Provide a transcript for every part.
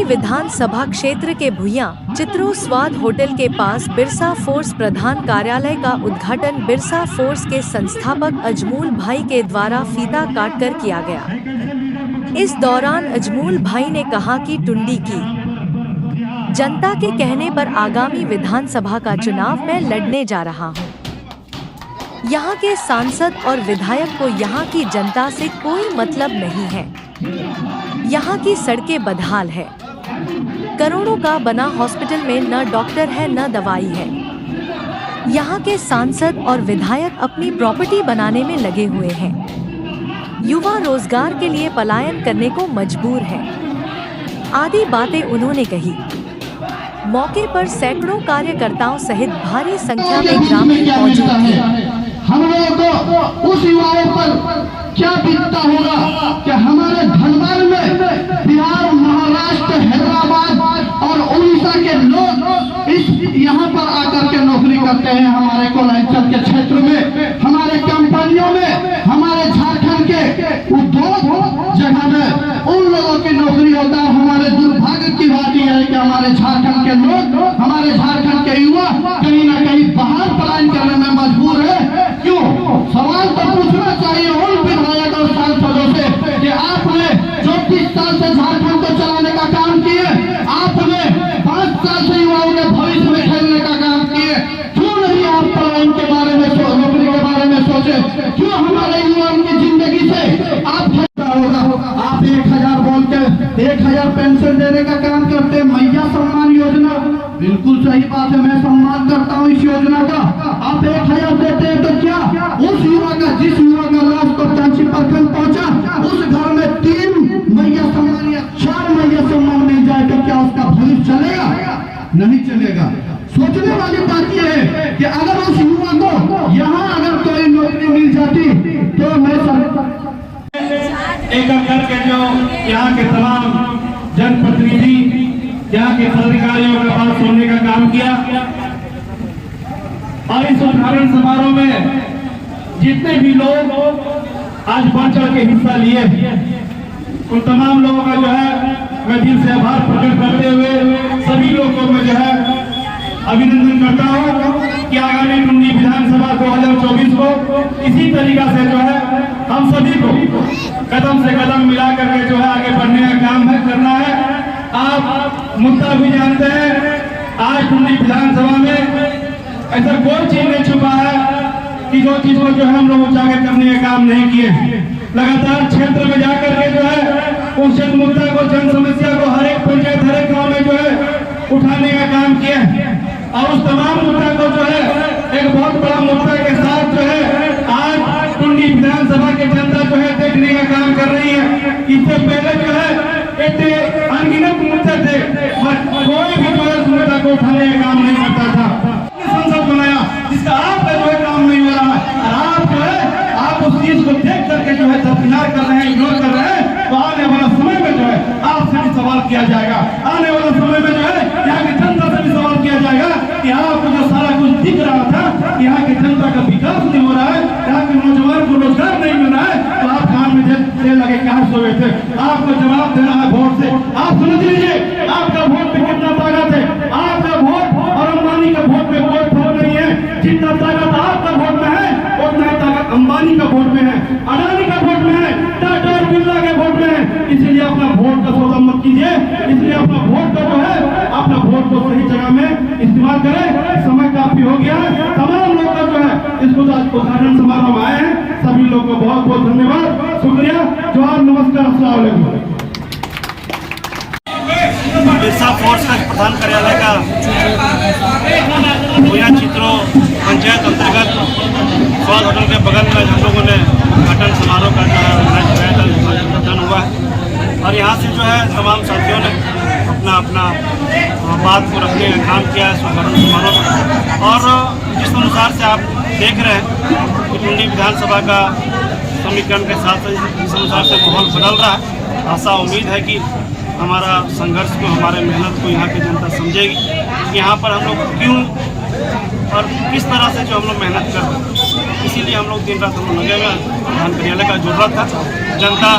विधानसभा क्षेत्र के भुइयां चित्रो स्वाद होटल के पास बिरसा फोर्स प्रधान कार्यालय का उद्घाटन बिरसा फोर्स के संस्थापक अजमूल भाई के द्वारा फीता काटकर किया गया। इस दौरान अजमूल भाई ने कहा कि टुंडी की जनता के कहने पर आगामी विधानसभा का चुनाव मैं लड़ने जा रहा हूं। यहां के सांसद और विधायक को यहां की जनता से कोई मतलब नहीं है। यहाँ की सड़कें बदहाल है, करोड़ों का बना हॉस्पिटल में न डॉक्टर है न दवाई है। यहाँ के सांसद और विधायक अपनी प्रॉपर्टी बनाने में लगे हुए हैं। युवा रोजगार के लिए पलायन करने को मजबूर है। आदि बातें उन्होंने कही। मौके पर सैकड़ों कार्यकर्ताओं सहित भारी संख्या में ग्रामीण मौजूद थे। हम लोगों को उस युवाओं पर क्या बीतता होगा कि हमारे धनबाद में बिहार, महाराष्ट्र, हैदराबाद और उड़ीसा के लोग इस यहाँ पर आकर के नौकरी करते हैं। हमारे कोलांचल के क्षेत्र में, हमारे कंपनियों में, हमारे झारखंड के उद्योग जगह में उन लोगों की नौकरी होता है। हमारे दुर्भाग्य की बात यह है कि हमारे झारखंड के लोग, हमारे झारखंड के युवा कहीं न कहीं बाहर पलायन करने में मजबूर है। क्यों? सवाल तो पूछना चाहिए उन विधायक और सांसदों से कि आपने जो 30 साल से झारखंड को चलाने का काम किए, आपने 5 साल से युवाओं के भविष्य में खेलने का काम किए, क्यों नहीं आप पलायन के बारे में, नौकरी के बारे में सोचे? क्यों हमारे युवाओं की जिंदगी से आप होगा? आप 1000 बोल के 1000 पेंशन देने का काम करते। मैया सम्मान योजना बिल्कुल सही बात है, मैं सम्मान करता हूँ इस योजना का। आप 1000 देते हैं तो क्या उस युवा का, जिस युवा का लाश को चांची प्रखंड पहुंचा, उस घर में 3 मैया सम्मान या 4 मैया सम्मान मिल जाए तो क्या उसका भविष्य चलेगा? नहीं चलेगा। सोचने वाली बात यह है कि अगर उस युवा को यहाँ अगर कोई नौकरी मिल जाती तो मैं एक करके जो यहाँ के तमाम जनप्रतिनिधि, यहाँ के पदाधिकारियों के पास सुनने का काम किया और इस उद्घाटन समारोह में जितने भी लोग आज बढ़ चढ़ के हिस्सा लिए, उन तमाम लोगों का जो है मैं दिल से आभार प्रकट करते हुए सभी लोगों को मैं जो है अभिनंदन करता हूँ कि आगामी टुंडी विधानसभा 2024 को इसी तरीका से जो है हम सभी को कदम से कदम मिला करके जो है आगे बढ़ने का काम है, करना है। आप मुद्दा भी जानते हैं, आज टुंडी विधानसभा में ऐसा कोई चीज नहीं छुपा है कि जो चीज को जो है हम लोग उजागर करने का काम नहीं किए। लगातार क्षेत्र में जाकर के जो है उस जन मुद्दा को, जन समस्या को हर एक पंचायत, हर एक गाँव में जो है उठाने का काम किया और उस तमाम मुद्दा को जो है एक बहुत बड़ा मुद्दा के साथ जो है आज टुंडी विधानसभा की जनता जो है देखने का काम कर रही है। इससे पहले जो है एक अनगिनत मुद्दे थे, कोई भी जो है उस मुद्दा को उठाने का काम नहीं करता था। संसद बनाया जिसका आपका जो है काम नहीं हो रहा है और आप जो है आप उस चीज को देख करके जो है दरकिनार कर रहे हैं, इग्नोर कर रहे हैं। तो आने वाला समय में जो है आपसे भी सवाल किया जाएगा। आने वाला समय में जो है यहाँ की जनता से भी सवाल किया जाएगा कि आपको जो सारा कुछ दिख रहा था, यहाँ की जनता का विकास नहीं हो रहा है, यहाँ के नौजवान को रोजगार नहीं मिल रहा है, तो आप काम में देर लगे कहाँ सोए थे? आपको जवाब देना है वोट से। आप समझ लीजिए आपका वोट पे कितना ताकत है। आपका वोट और अंबानी का वोट में कोई फर्क नहीं है। जितना ताकत आपका वोट में है उतना ही ताकत अंबानी का वोट में है, अडानी का वोट में है, टाटा और बिरला के वोट में है। इसलिए अपना वोट का सौदा मत कीजिए। इसलिए अपना वोट का जो है अपना वोट को सही जगह में इस्तेमाल करें। समय काफी हो गया है। तमाम लोग का जो है इसको उद्घाटन समारोह में आए हैं। सभी लोग को बहुत बहुत धन्यवाद, शुक्रिया, जोहार, नमस्कार, अस्सलाम वालेकुम। बिरसा फोर्स का प्रधान कार्यालय का भुइयां चित्रो पंचायत अंतर्गत स्वाद होटल के बगल में हम लोगों ने उद्घाटन समारोह का उद्घाटन हुआ है और यहाँ से जो है तमाम साथियों ने अपना अपना बात को रखने का काम किया है उद्घाटन समारोह में। और जिस अनुसार से आप देख रहे हैं कि टुंडी विधानसभा का समीकरण के साथ इस अनुसार से माहौल बदल रहा है। आशा उम्मीद है कि हमारा संघर्ष को, हमारे मेहनत को यहाँ की जनता समझेगी। यहाँ पर हम लोग क्यों और किस तरह से जो हम लोग मेहनत कर रहे हैं, इसीलिए हम लोग दिन रात हम लोग लगे हुए प्रधान कार्यालय का जरूरत था। जनता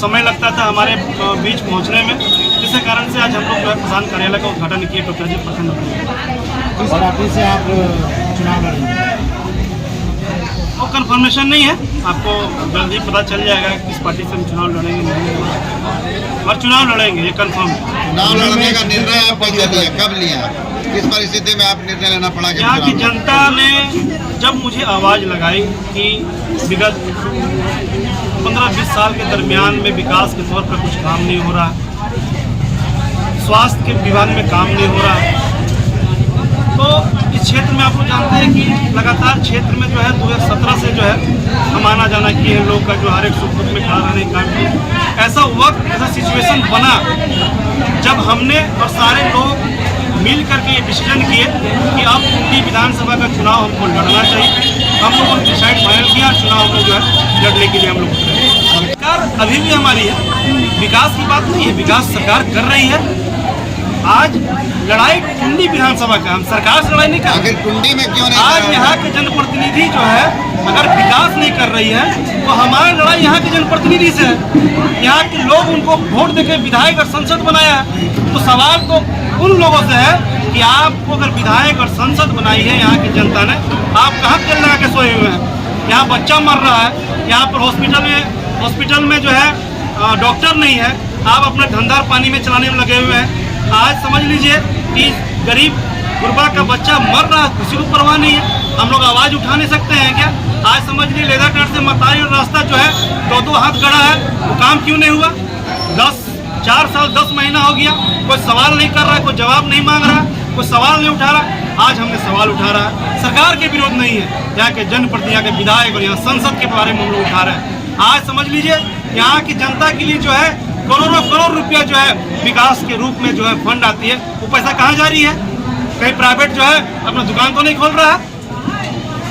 समय लगता था हमारे बीच पहुंचने में, जिसके कारण से आज हम लोग जो है प्रधान कार्यालय का उद्घाटन किए टोकराजी प्रखंड में। किस पार्टी से आप चुनाव लड़ेंगे? वो कंफर्मेशन नहीं है, आपको जल्दी पता चल जाएगा किस पार्टी से हम चुनाव लड़ेंगे नहीं, और चुनाव लड़ेंगे ये कंफर्म है। चुनाव लड़ने का निर्णय आप कैसे लिया, कब लिया, किस परिस्थिति में आप निर्णय लेना पड़ा? यहाँ की जनता ने जब मुझे आवाज़ लगाई कि विगत 15-20 साल के दरमियान में विकास के तौर पर कुछ काम नहीं हो रहा, स्वास्थ्य के विभाग में काम नहीं हो रहा, तो इस क्षेत्र में आप लोग जानते हैं कि लगातार क्षेत्र में जो है 2017 से जो है हम आना जाना किए हैं, लोग का जो हर एक सुख दुख में खड़ा रहने का काम किया। ऐसा वक्त, ऐसा सिचुएशन बना जब हमने और सारे लोग मिल करके ये डिसीजन किए कि अब टुंडी विधानसभा का चुनाव हमको लड़ना चाहिए। हम लोगों ने डिसाइड फाइनल किया, चुनाव हम लोग जो है लड़ने के लिए हम लोग सरकार अभी भी हमारी है, विकास की बात नहीं है, विकास सरकार कर रही है। आज लड़ाई टुंडी विधानसभा का, हम सरकार से लड़ाई नहीं कर रहे। टुंडी में क्यों नहीं? आज यहाँ के जनप्रतिनिधि जो है अगर विकास नहीं कर रही है तो हमारी लड़ाई यहाँ के जनप्रतिनिधि से है। यहाँ के लोग उनको वोट देकर विधायक और संसद बनाया है, तो सवाल तो उन लोगों से है कि आपको अगर विधायक और संसद बनाई है यहाँ की जनता ने, आप कहाँ तेल लगा के सोए हुए हैं? यहाँ बच्चा मर रहा है, यहाँ पर हॉस्पिटल में जो है डॉक्टर नहीं है, आप अपना धंधा पानी में चलाने में लगे हुए हैं। आज समझ लीजिए कि गरीब गुरबा का बच्चा मर रहा है, किसी को परवाह नहीं है। हम लोग आवाज़ उठा नहीं सकते हैं क्या? आज समझ लीजिए लेदाटाट से मतारी और रास्ता जो है 2-2 हाथ गड़ा है, वो काम क्यों नहीं हुआ? 4 साल 10 महीना हो गया, कोई सवाल नहीं कर रहा है, कोई जवाब नहीं मांग रहा, कोई सवाल नहीं उठा रहा। आज हमने सवाल उठा रहा है, सरकार के विरोध नहीं है, यहाँ के जनप्रतिनिधि, यहाँ के विधायक और यहाँ संसद के बारे में हम लोग उठा रहे हैं। आज समझ लीजिए यहाँ की जनता के लिए जो है करोड़ों करोड़ रुपया जो है विकास के रूप में जो है फंड आती है, वो पैसा कहाँ जा रही है? कहीं प्राइवेट जो है अपना दुकान तो नहीं खोल रहा है?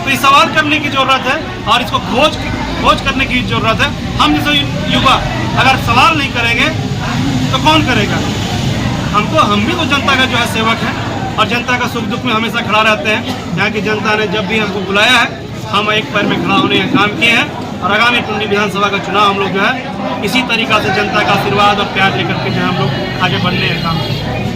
तो ये सवाल करने की जरूरत है और इसको खोज करने की जरूरत है। हम जैसे युवा अगर सवाल नहीं करेंगे तो कौन करेगा? हम भी तो जनता का जो है सेवक है और जनता का सुख दुख में हमेशा खड़ा रहते हैं। यहाँ की जनता ने जब भी हमको बुलाया है, हम एक पैर में खड़ा होने का काम किए हैं और आगामी टुंडी विधानसभा का चुनाव हम लोग जो है इसी तरीका से जनता का आशीर्वाद और प्यार लेकर के जो है हम लोग आगे बढ़ने का काम करें।